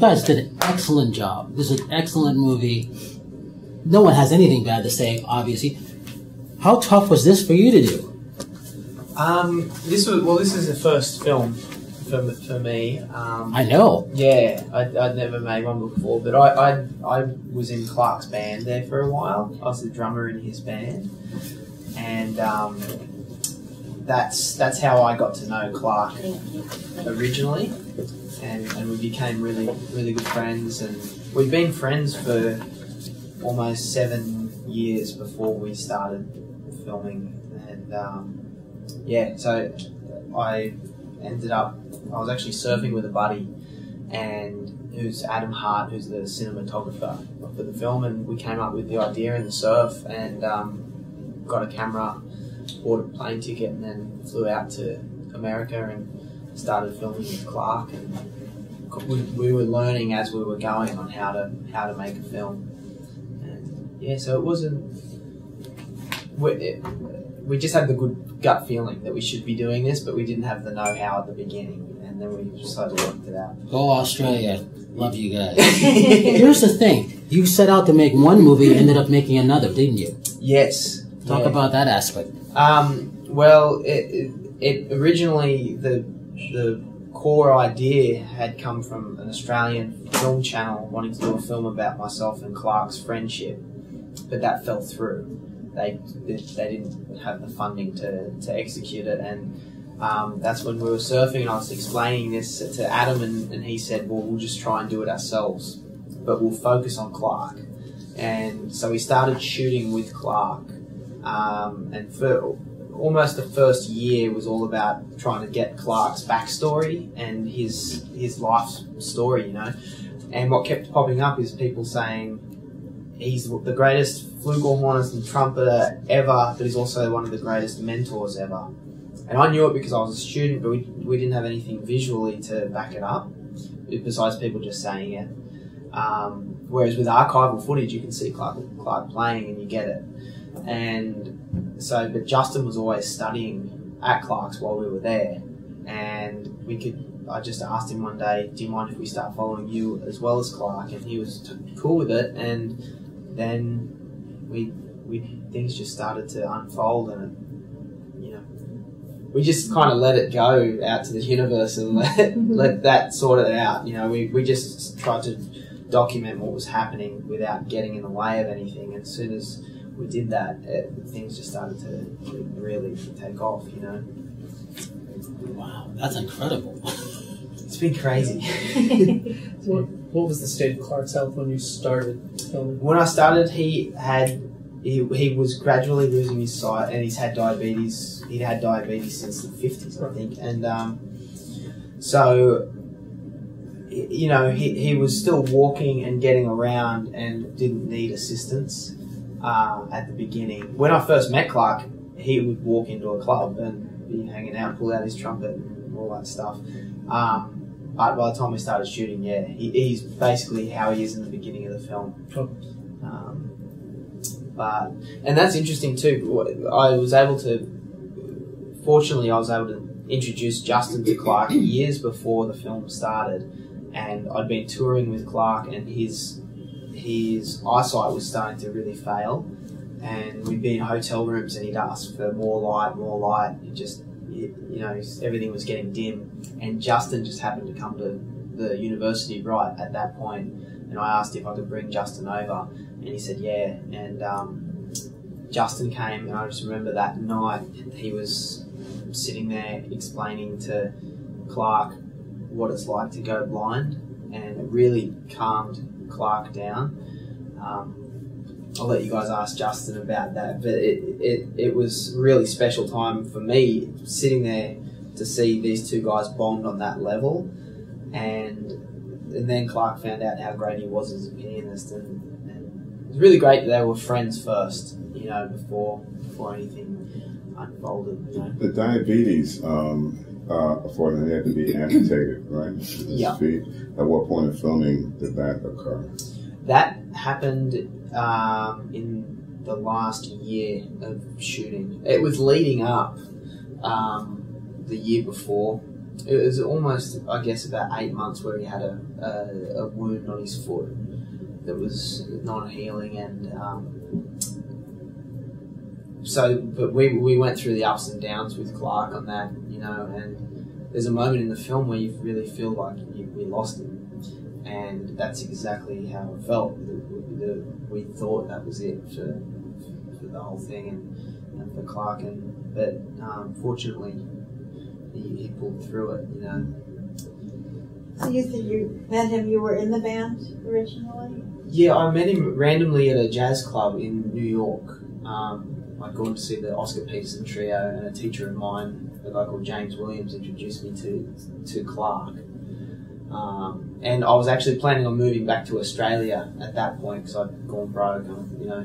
guys did an excellent job. This is an excellent movie. No one has anything bad to say, obviously. How tough was this for you to do? This is the first film for me. I know. Yeah, I'd never made one before, but I was in Clark's band there for a while. I was the drummer in his band, and that's how I got to know Clark originally, and we became really, really good friends, and we've been friends for almost 7 years before we started filming, and so I was actually surfing with a buddy, and who's Adam Hart, who's the cinematographer for the film, and we came up with the idea in the surf, and got a camera, bought a plane ticket, and then flew out to America and started filming with Clark, and we were learning as we were going on how to make a film. And so it wasn't. We just had the good gut feeling that we should be doing this, but we didn't have the know-how at the beginning, and then we slowly worked it out. Go Australia. Love you guys. Here's the thing. You set out to make one movie, ended up making another, didn't you? Yes. Talk about that aspect. Well, it originally, the core idea had come from an Australian film channel wanting to do a film about myself and Clark's friendship, but that fell through. They didn't have the funding to execute it, and that's when we were surfing, and I was explaining this to Adam, and he said, well, we'll just try and do it ourselves, but we'll focus on Clark. And so we started shooting with Clark, and for almost the first year was all about trying to get Clark's backstory and his life story, And what kept popping up is people saying, he's the greatest flugelhornist and trumpeter ever, but he's also one of the greatest mentors ever. And I knew it because I was a student, but we didn't have anything visually to back it up, besides people just saying it. Whereas with archival footage, you can see Clark playing and you get it. And so, but Justin was always studying at Clark's while we were there, and I just asked him one day, do you mind if we start following you as well as Clark? And he was cool with it, and then things just started to unfold, and we just kind of let it go out to the universe and let that sort it out. We just tried to document what was happening without getting in the way of anything, and as soon as we did that, things just started to really take off, Wow, that's incredible. It's been crazy. What was the state of Clark's health when you started filming? When I started, he was gradually losing his sight, and he's had diabetes. He'd had diabetes since the 50s, I think. And so, he was still walking and getting around and didn't need assistance at the beginning. When I first met Clark, he would walk into a club and be hanging out, pull out his trumpet and all that stuff. But by the time we started shooting, he's basically how he is in the beginning of the film. And that's interesting too. I was able to introduce Justin to Clark years before the film started, and I'd been touring with Clark, and his eyesight was starting to really fail, and we'd be in hotel rooms and he'd ask for more light. Everything was getting dim, and Justin just happened to come to the university right at that point, and I asked if I could bring Justin over, and he said yeah, and Justin came, and I just remember that night he was sitting there explaining to Clark what it's like to go blind, and it really calmed Clark down. I'll let you guys ask Justin about that, but it was a really special time for me sitting there to see these two guys bond on that level, and then Clark found out how great he was as a pianist, and it was really great that they were friends first, before anything unfolded. The diabetes, for them, they had to be amputated, right? Yeah. Feet. At what point in filming did that occur? That happened in the last year of shooting. It was leading up the year before it was almost, I guess, about 8 months where he had a wound on his foot that was non-healing, and but we went through the ups and downs with Clark on that, you know, and there's a moment in the film where you really feel like we lost him, and that's exactly how it felt. We thought that was it for the whole thing, and for Clark, but fortunately he pulled through it, you know. So you said you met him, you were in the band originally? Yeah, I met him randomly at a jazz club in New York. I'd gone to see the Oscar Peterson Trio, and a teacher of mine, a guy called James Williams, introduced me to Clark. And I was actually planning on moving back to Australia at that point because I'd gone broke, you know.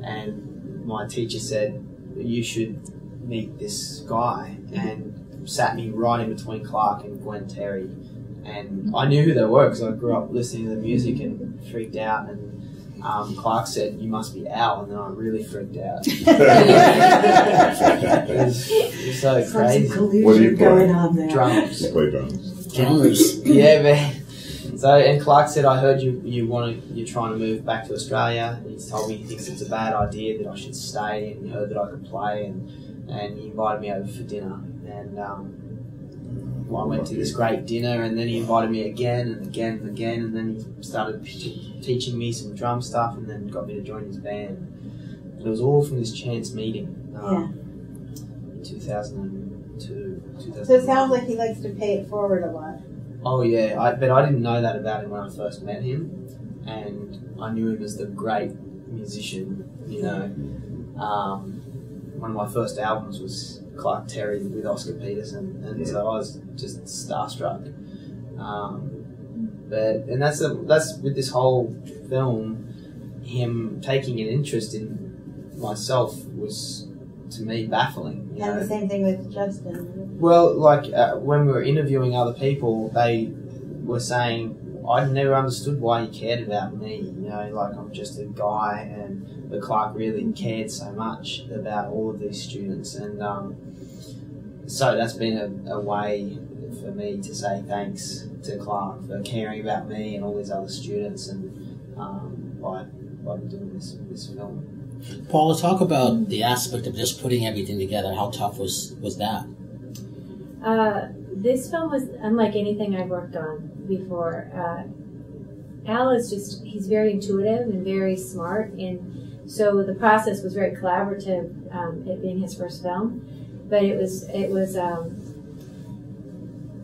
And my teacher said, "You should meet this guy," and sat me right in between Clark and Gwen Terry. And I knew who they were because I grew up listening to the music and freaked out. And Clark said, "You must be Al," and then I really freaked out. It was so crazy. What do you play? Going on there. Drums. You play drums. Drummers. Yeah, man. So, and Clark said, "I heard you're trying to move back to Australia." And he's told me he thinks it's a bad idea, that I should stay, and he heard that I could play, and he invited me over for dinner. And I went to this great dinner, and then he invited me again and again and again, and then he started teaching me some drum stuff, and then got me to join his band. And it was all from this chance meeting in 2002. So it sounds like he likes to pay it forward a lot. Oh yeah, but I didn't know that about him when I first met him, and I knew him as the great musician, you know. One of my first albums was Clark Terry with Oscar Peterson, and so I was just starstruck. And that's with this whole film, him taking an interest in myself was, to me, baffling. You know? The same thing with Justin. Well, like when we were interviewing other people, they were saying, "I never understood why he cared about me. You know, like I'm just a guy," but Clark really cared so much about all of these students, and so that's been a way for me to say thanks to Clark for caring about me and all these other students, and by doing this film. Paula, talk about the aspect of just putting everything together. How tough was that? This film was unlike anything I've worked on before. Al is he's very intuitive and very smart, and so the process was very collaborative, it being his first film. But it was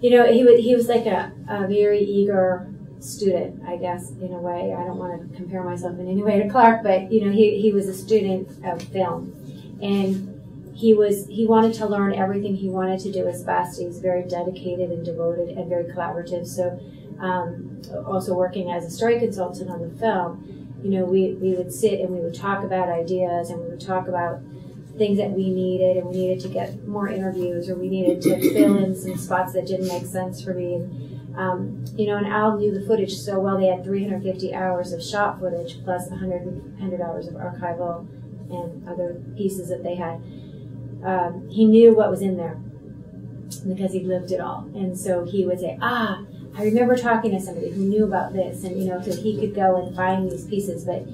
you know, he was like a very eager student, I guess, in a way. I don't want to compare myself in any way to Clark, but you know, he was a student of film, and he wanted to learn everything he wanted to do as best. He was very dedicated and devoted and very collaborative. So also working as a story consultant on the film, you know, we would sit and we would talk about ideas, and we would talk about things that we needed, and we needed to get more interviews, or we needed to fill in some spots that didn't make sense for me. You know, and Al knew the footage so well. They had 350 hours of shot footage plus 100 hours of archival and other pieces that they had. He knew what was in there because he lived it all. And so he would say, I remember talking to somebody who knew about this, and you know, so he could go and find these pieces. But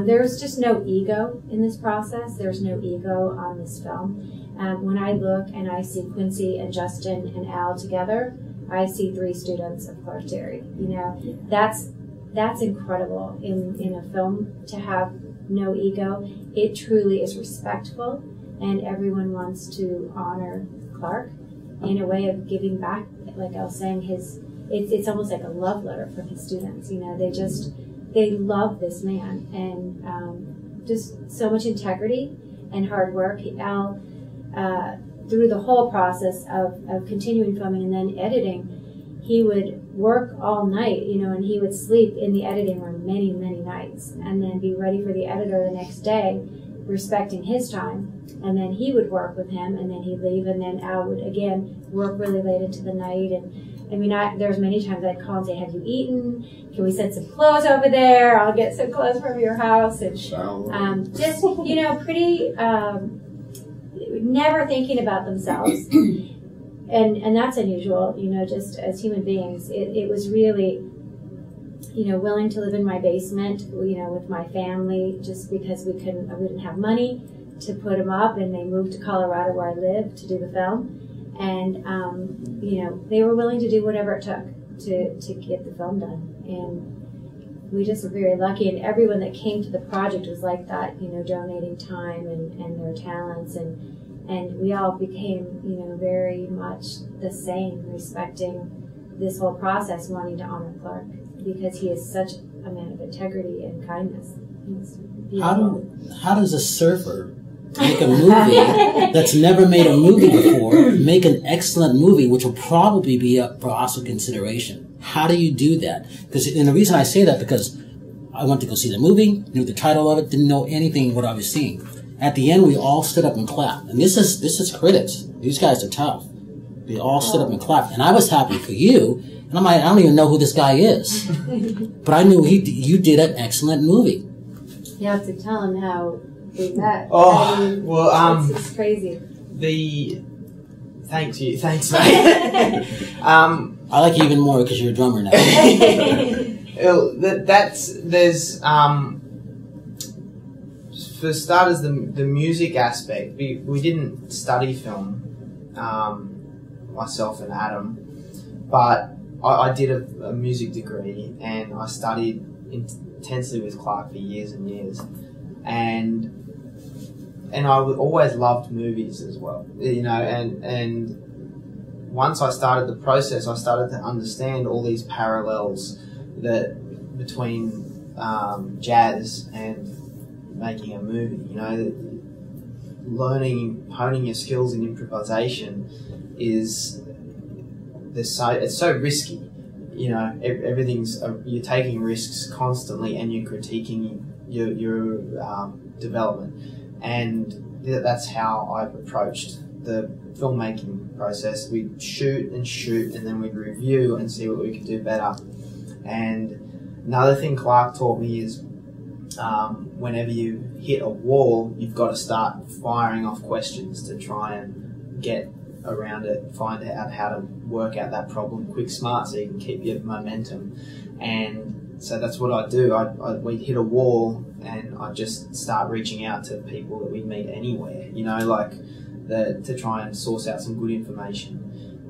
there's just no ego in this process. There's no ego on this film. When I look and I see Quincy and Justin and Al together, I see 3 students of Clark Terry. You know, that's incredible in a film to have no ego. It truly is respectful, and everyone wants to honor Clark in a way of giving back. Like I was saying, it's almost like a love letter from his students. You know, they love this man, and just so much integrity and hard work. Al, through the whole process of continuing filming and then editing, he would work all night, you know, and he would sleep in the editing room many, many nights, and then be ready for the editor the next day, respecting his time. And then he would work with him, and then he'd leave, and then Al would again work really late into the night. And I mean, there's many times I'd call and say, "Have you eaten? Can we send some clothes over there? I'll get some clothes from your house." And just, you know, pretty never thinking about themselves. and that's unusual, just as human beings. It was really, willing to live in my basement, with my family, just because we didn't have money to put them up, and they moved to Colorado where I live to do the film. And, they were willing to do whatever it took to get the film done. And we just were very lucky. And everyone that came to the project was like that, donating time and their talents. And we all became, very much the same, respecting this whole process, wanting to honor Clark, because he is such a man of integrity and kindness. How does a surfer make a movie that's never made a movie before, make an excellent movie, which will probably be up for Oscar consideration? How do you do that? And the reason I say that, because I went to go see the movie, knew the title of it, didn't know anything what I was seeing. At the end, we all stood up and clapped. And this is critics. These guys are tough. They all stood up and clapped. And I was happy for you. And I'm like, I don't even know who this guy is. But I knew you did an excellent movie. You have to tell him how we met. It's crazy. Thanks, mate. I like you even more because you're a drummer now. For starters, the music aspect. We didn't study film, myself and Adam, but I did a music degree, and I studied intensely with Clark for years and years, and I always loved movies as well, and once I started the process, I started to understand all these parallels that between jazz and making a movie. Honing your skills in improvisation it's so risky. Everything's you're taking risks constantly, and you're critiquing your development, and that's how I've approached the filmmaking process. We'd shoot, and then we'd review and see what we could do better. And another thing Clark taught me is whenever you hit a wall, you've got to start firing off questions to try and get around it, find out how to work out that problem quick, smart, so you can keep your momentum. And so that's what I do. We'd hit a wall, and I just start reaching out to people that we meet anywhere, to try and source out some good information.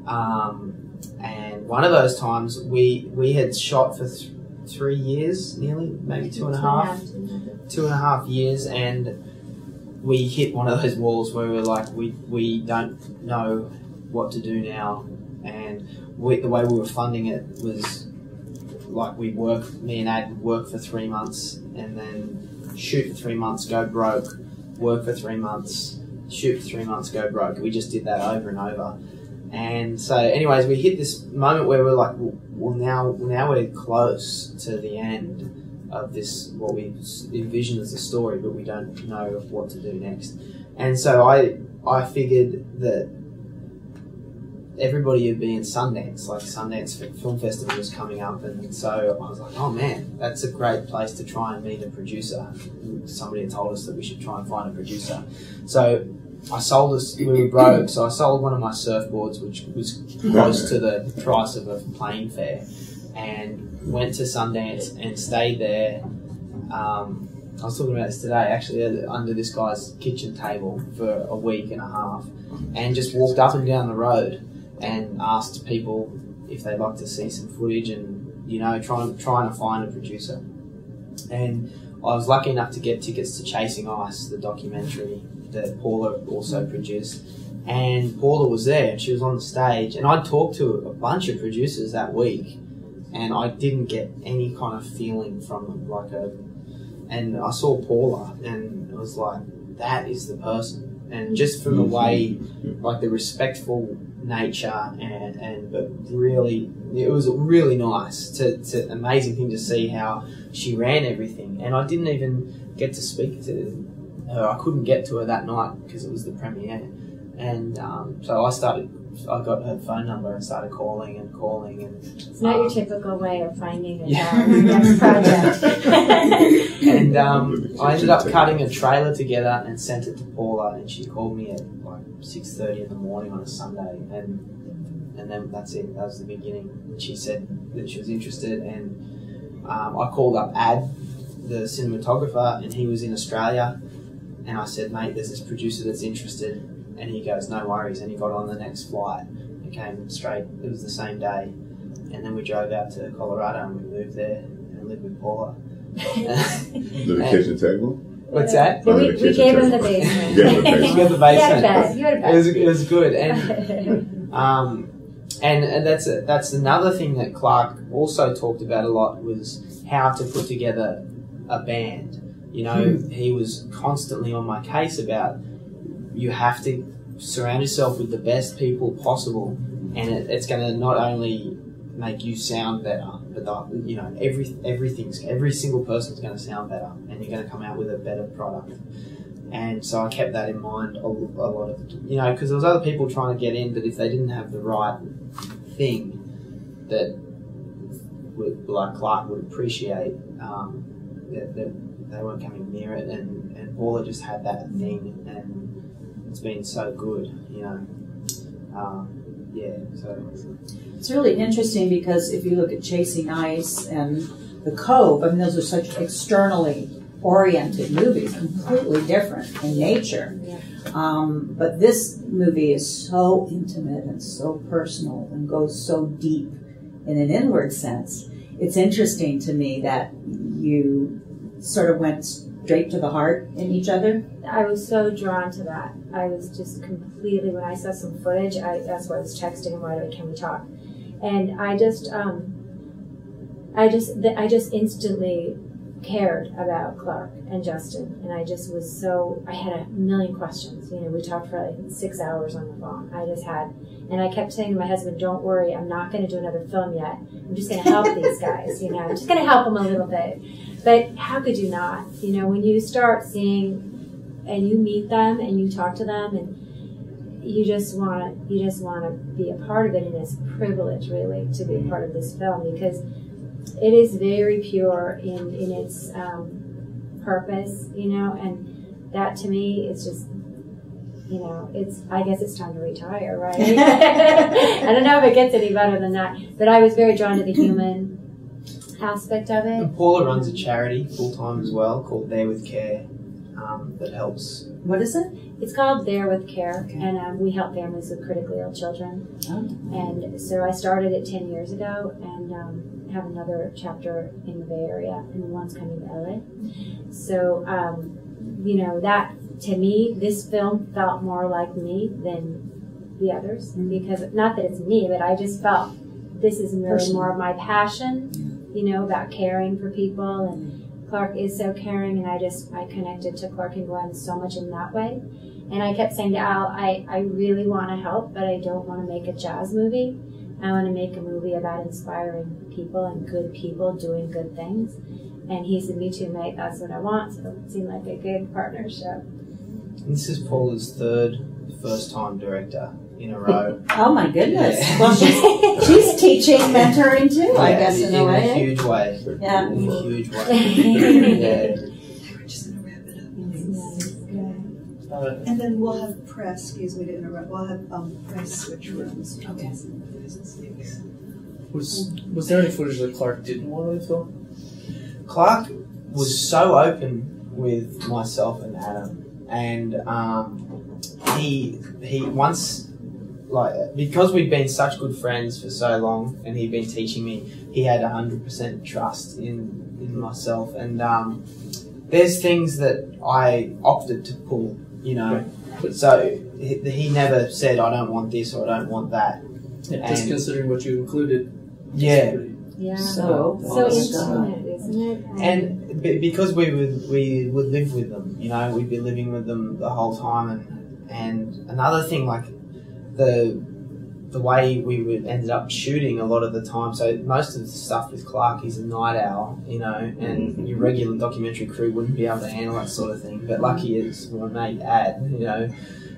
And one of those times, we had shot for 3 years, nearly, maybe 2.5 years, and we hit one of those walls where we're like, we don't know what to do now. And the way we were funding it was like me and Ad would work for 3 months, and then shoot for 3 months, go broke, work for 3 months, shoot for 3 months, go broke. We just did that over and over. And so anyways, we hit this moment where we're like, well now we're close to the end of this, what we envision as a story, but we don't know what to do next. And so I figured that everybody would be in Sundance, like Sundance Film Festival was coming up, and so I was like, oh man, that's a great place to try and meet a producer. Somebody had told us that we should try and find a producer. So we were broke, so I sold one of my surfboards, which was close to the price of a plane fare, and went to Sundance and stayed there. I was talking about this today, actually, under this guy's kitchen table for a week and a half, and just walked up and down the road and asked people if they'd like to see some footage, and trying to find a producer. And I was lucky enough to get tickets to Chasing Ice, the documentary that Paula also produced. And Paula was there, and she was on the stage, and I talked to a bunch of producers that week, and I didn't get any kind of feeling from them. And I saw Paula, and it was like, that is the person. And just from the way, like the respectful nature, but really, it was really nice to amazing thing to see how she ran everything. And I didn't even get to speak to her. I couldn't get to her that night because it was the premiere. And so I got her phone number and started calling. And it's not your typical way of finding a job for your next project. And I ended up cutting a trailer together and sent it to Paula, and she called me at like 6:30 in the morning on a Sunday, and then that's it. That was the beginning. She said that she was interested, and I called up Ad, the cinematographer, and he was in Australia, and I said, mate, there's this producer that's interested, and he goes, no worries, and he got on the next flight. It came straight, it was the same day, and then we drove out to Colorado and we moved there and lived with Paula. The kitchen table? What's that? Yeah, we gave him the basement. You gave him the basement. You got the basement. You had a bed. It was good, and that's another thing that Clark also talked about a lot, was how to put together a band. You know, he was constantly on my case about, you have to surround yourself with the best people possible, and it's going to not only make you sound better, but you know, every single person's going to sound better, and you're going to come out with a better product. And so I kept that in mind a lot of, you know, because there was other people trying to get in, but if they didn't have the right thing that like Clark would appreciate, that they weren't coming near it, and Paula just had that thing, and it's been so good, you know. So it's really interesting, because if you look at Chasing Ice and The Cove, I mean, those are such externally oriented movies, completely different in nature. But this movie is so intimate and so personal and goes so deep in an inward sense. It's interesting to me that you sort of went straight to the heart in each other. I was so drawn to that. I was just completely, when I saw some footage, that's why I was texting him right away, can we talk? And I just instantly cared about Clark and Justin, and I just was so, I had a million questions. You know, we talked for like 6 hours on the phone. And I kept saying to my husband, don't worry, I'm not going to do another film yet. I'm just going to help these guys, you know, I'm just going to help them a little bit. But how could you not? You know, when you start seeing and you meet them and you talk to them, and you just want to be a part of it, and it's a privilege really to be a part of this film, because it is very pure in its purpose, you know, and that to me is just, you know, I guess it's time to retire, right? I don't know if it gets any better than that, but I was very drawn to the human aspect of it. And Paula runs a charity full-time as well called There With Care, that helps. What is it? It's called There With Care, okay. And we help families with critically ill children. Oh. And so I started it 10 years ago, and have another chapter in the Bay Area, and one's coming to LA. So, you know, that, to me, this film felt more like me than the others, because, not that it's me, but I just felt this is really more of my passion, you know, about caring for people, and Clark is so caring, and I connected to Clark and Gwen so much in that way. And I kept saying to Al, I really want to help, but I don't want to make a jazz movie. I want to make a movie about inspiring people and good people doing good things. And he said, me too, mate, that's what I want. So it seemed like a good partnership. This is Paula's first-time director in a row. Oh my goodness. Yeah. Well, she's teaching, mentoring too, I guess, in a way. In a huge way. Yeah. In a huge way. Yeah. We're just going to wrap it up. And then we'll have press, excuse me to interrupt, we'll have press switch rooms. Okay. Was there any footage that Clark didn't want to film? Clark was so open with myself and Adam, and he once, like, because we'd been such good friends for so long, and he'd been teaching me, he had 100% trust in myself, and there's things that I opted to pull, you know, so he never said I don't want this or I don't want that. Yeah, just considering what you included. Yeah. Yeah. So intimate, isn't it? And because we would live with them, you know, we'd be living with them the whole time, and another thing, like the way we ended up shooting a lot of the time. So most of the stuff with Clark, he's a night owl, you know, and your regular documentary crew wouldn't be able to handle that sort of thing. But lucky is my mate Ad, you know,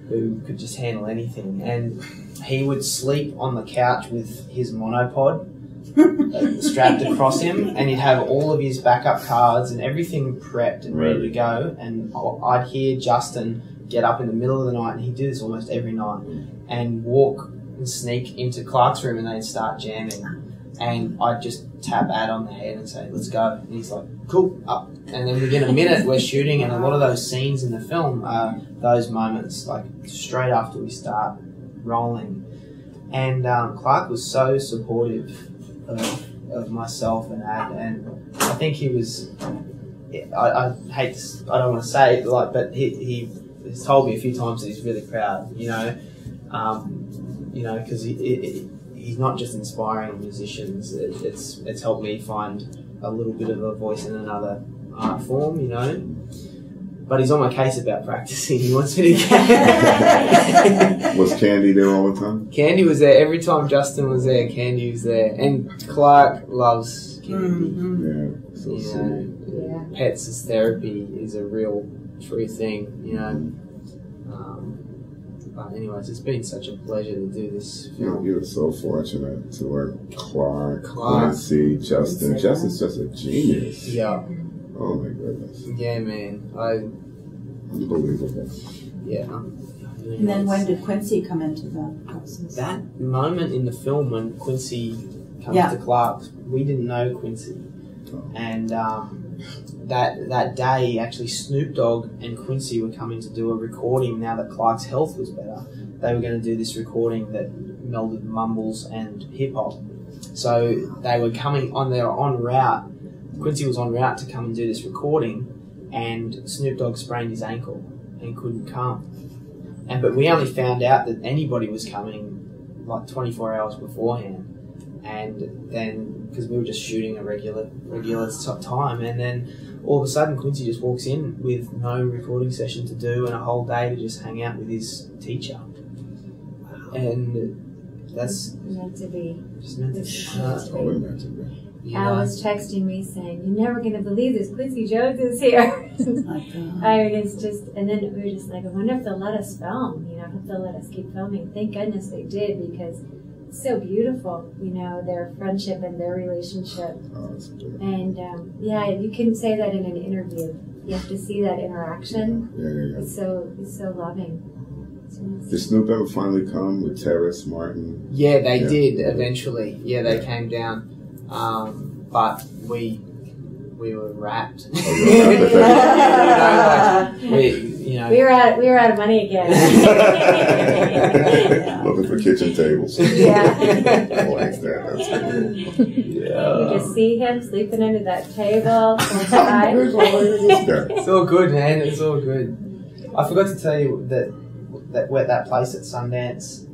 who could just handle anything, and he would sleep on the couch with his monopod, strapped across him, and he'd have all of his backup cards and everything prepped and ready to go. And I'd hear Justin get up in the middle of the night, and he'd do this almost every night, and walk and sneak into Clark's room, and they'd start jamming. And I'd just tap Ad on the head and say, let's go. And he's like, cool, up. And then within a minute, we're shooting, and a lot of those scenes in the film are those moments, like straight after we start rolling. And Clark was so supportive of myself and Ad, and I think he was, I hate to, I don't want to say it, like, but he's told me a few times that he's really proud, you know, because he's not just inspiring musicians. It's helped me find a little bit of a voice in another art form, you know. But he's on my case about practicing. He wants me to get... Was Candy there all the time? Candy was there. Every time Justin was there, Candy was there. And Clark loves Candy. Yeah, so sweet. Yeah. Pets as therapy is a real true thing, you know. But anyways, it's been such a pleasure to do this film. You're so fortunate to work Clark, Quincy, Justin. Justin's just a genius. Yeah. Oh my goodness. Yeah, man. Unbelievable. Yeah. And then when did Quincy come into the process? That moment in the film when Quincy comes to Clark, we didn't know Quincy. And that day, actually, Snoop Dogg and Quincy were coming to do a recording now that Clark's health was better. They were going to do this recording that melded mumbles and hip-hop. So they were coming on, they were en route. Quincy was en route to come and do this recording, and Snoop Dogg sprained his ankle and couldn't come. But we only found out that anybody was coming like 24 hours beforehand. And then, because we were just shooting a regular time, and then all of a sudden Quincy just walks in with no recording session to do and a whole day to just hang out with his teacher. And that's meant to be. Just meant to be. Totally meant to be. Al was texting me saying, "You're never going to believe this. Quincy Jones is here." I mean, it's just, and then we were just like, I wonder if they'll let us film. You know, if they'll let us keep filming. Thank goodness they did, because it's so beautiful. You know, their friendship and their relationship. And yeah, you couldn't say that in an interview. You have to see that interaction. Yeah. It's so loving. Did Snoop ever finally come with Terrace Martin? Yeah, they did eventually. Yeah, they came down. But we were wrapped. We were out of money again. Looking for kitchen tables. Yeah. Like that. That's cool. Yeah. You just see him sleeping under that table. It's all good, man. It's all good. I forgot to tell you that that place at Sundance,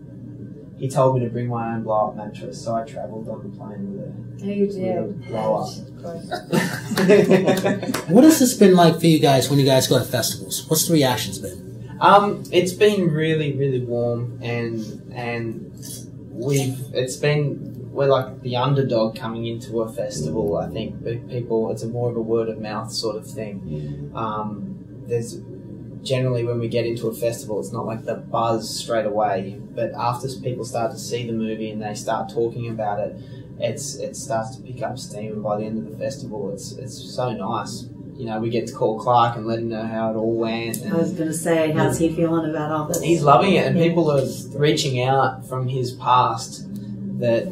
he told me to bring my own blow-up mattress, so I travelled on the plane with it. Oh, you did. Blow-up. What has this been like for you guys when you guys go to festivals? What's the reactions been? It's been really, really warm, and we're like the underdog coming into a festival. I think people, it's more of a word of mouth sort of thing. There's generally, when we get into a festival, it's not like the buzz straight away, but after people start to see the movie and they start talking about it, it starts to pick up steam, and by the end of the festival, it's so nice. You know, we get to call Clark and let him know how it all went. I was going to say, how's he feeling about all this? He's loving it, and people are reaching out from his past that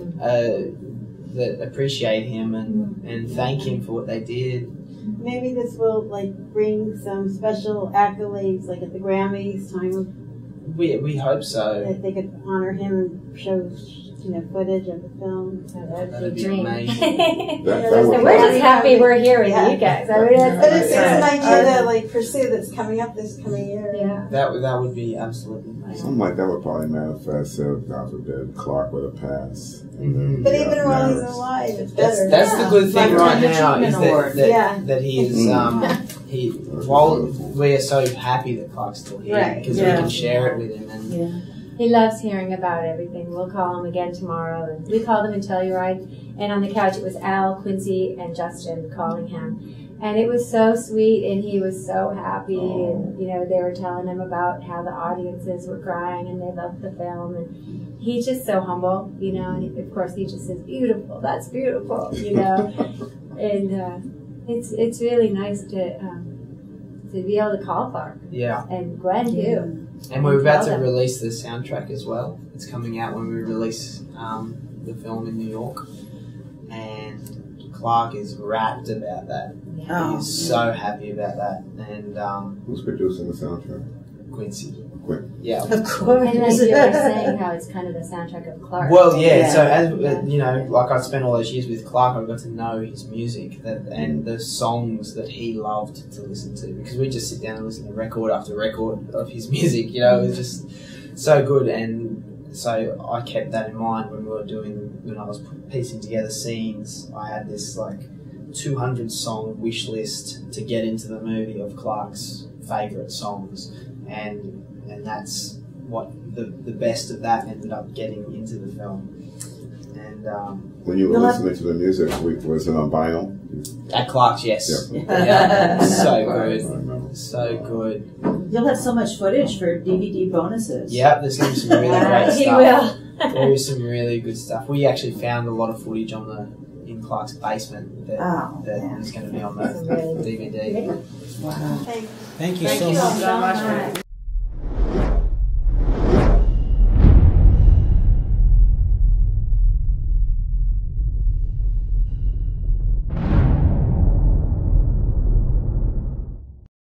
appreciate him and thank him for what they did. Maybe this will bring some special accolades, like at the Grammys time. We hope so. That they could honor him and show footage of the film. That'd be amazing. We're just happy we're here with you guys. I mean, but it's an idea to pursue that's coming up this coming year. Yeah. That would be absolutely amazing. Something like that would probably manifest if, God forbid, Clark would have passed. But even while he's alive, it's better. That's the good thing right now is that he is. While we are so happy that Clark's still here because we can share it with him. And he loves hearing about everything. We'll call him again tomorrow. And we called him in Telluride, and on the couch it was Al, Quincy, and Justin calling him. And it was so sweet, and he was so happy, and you know, they were telling him about how the audiences were crying and they loved the film, and he's just so humble, you know, and of course he just says, beautiful, that's beautiful, you know, and it's really nice to be able to call Clark. Yeah. And Gwen too. And we're about to release the soundtrack as well. It's coming out when we release the film in New York. And Clark is rapt about that. Yeah. He's so happy about that. And Who's producing the soundtrack? Quincy. Yeah. Of course. And like you were saying, how it's kind of the soundtrack of Clark. Well, yeah. Yeah. So as you know, like I spent all those years with Clark, I got to know his music and the songs that he loved to listen to, because we just sit down and listen to record after record of his music. You know, it was just so good, and so I kept that in mind when I was piecing together scenes. I had this like 200 song wish list to get into the movie of Clark's favourite songs, and that's what the best of that ended up getting into the film. And when you were listening to the music, was it on vinyl? At Clark's, yes. Yeah. Yeah. So I good. remember. So good. You'll have so much footage for DVD bonuses. Yeah, there's going to be some really great He stuff. will. There is some really good stuff. We actually found a lot of footage in Clark's basement that yeah. is going to be on the DVD. Wow. Thank you Thank so you much. all so much.